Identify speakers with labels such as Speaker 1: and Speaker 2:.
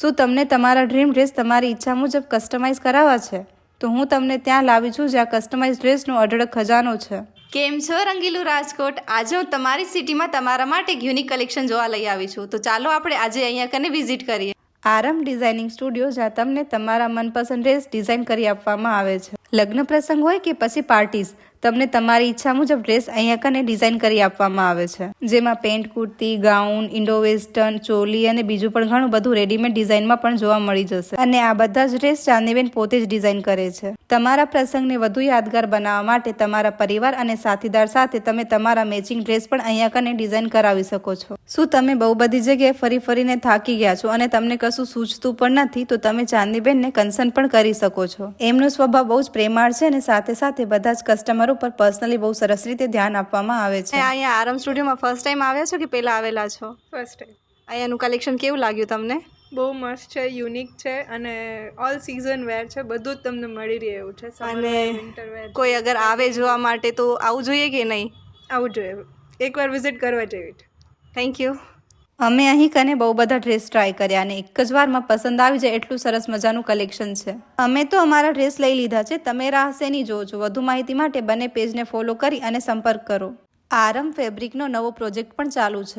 Speaker 1: શું તમને તમારા ડ્રીમ ડ્રેસ તમારી ઈચ્છા મુજબ કસ્ટમાઇઝ કરાવવા છે? તો હું તમને ત્યાં લાવી છું જ્યાં કસ્ટમાઇઝ ડ્રેસનો અઢળક ખજાનો છે.
Speaker 2: કેમ છો રંગીલું રાજકોટ? આજે હું તમારી સિટીમાં તમારા માટે એક યુનિક કલેક્શન જોવા લઈ આવી છું. તો ચાલો આપણે આજે અહીંયા કને વિઝિટ કરીએ.
Speaker 1: આરમ ડિઝાઇનિંગ સ્ટુડિયો, જ્યાં તમને તમારા મનપસંદ ડ્રેસ ડિઝાઇન કરી આપવામાં આવે છે. લગ્ન પ્રસંગ હોય કે પછી પાર્ટીઝ, તમને તમારી ઈચ્છા મુજબ ડ્રેસ અહીંયા કને ડિઝાઇન કરી આપવામાં આવે છે. જેમાં pant, kurti, gown, Indo western, choli અને બીજું પણ ઘણું બધું રેડીમેડ ડિઝાઇનમાં પણ જોવા મળી જશે. અને આ બધા જ ડ્રેસ ચાંદીબેન પોતે જ ડિઝાઇન કરે છે. તમારા પ્રસંગને વધુ યાદગાર બનાવવા માટે તમારા પરિવાર અને સાથીદાર સાથે તમે તમારા મેચિંગ ડ્રેસ પણ અહીંયા કને ડિઝાઇન કરાવી શકો છો. શું તમે બહુ બધી જગ્યાએ ફરી ફરીને થાકી ગયા છો અને તમને કશું સૂચતું પણ નથી? તો તમે ચાંદીબેનને કન્સર્ન પણ કરી શકો છો. એમનો સ્વભાવ બહુ જ પ્રેમાળ છે અને સાથે સાથે બધા જ કસ્ટમરો પર પર્સનલી બહુ સરસ રીતે ધ્યાન આપવામાં આવે છે.
Speaker 2: અહીંયા આરમ સ્ટુડિયોમાં ફર્સ્ટ ટાઈમ આવ્યા છો કે પહેલા આવેલા છો?
Speaker 3: First time.
Speaker 2: અહીંયાનું કલેક્શન કેવું લાગ્યું તમને?
Speaker 3: બહુ મસ્ત છે, યુનિક છે અને ઓલ સિઝન વેર છે. બધું જ તમને મળી રહે એવું છે.
Speaker 2: અને
Speaker 3: વિન્ટર વેર
Speaker 2: કોઈ અગર આવે જોવા માટે તો આવું જોઈએ કે નહીં?
Speaker 3: આવું જોઈએ, એકવાર વિઝિટ કરવા જેવી.
Speaker 2: Thank you.
Speaker 1: અમે અહીં કને બહુ બધા ડ્રેસ ટ્રાય કર્યા અને એક જ વારમાં પસંદ આવી જાય એટલું સરસ મજાનું કલેક્શન છે. અમે તો અમારા ડ્રેસ લઈ લીધા છે. તમે રાહ શેની જોવો છો? વધુ માહિતી માટે બંને પેજને ફોલો કરી અને સંપર્ક કરો. આરમ ફેબ્રિકનો નવો પ્રોજેક્ટ પણ ચાલુ છે.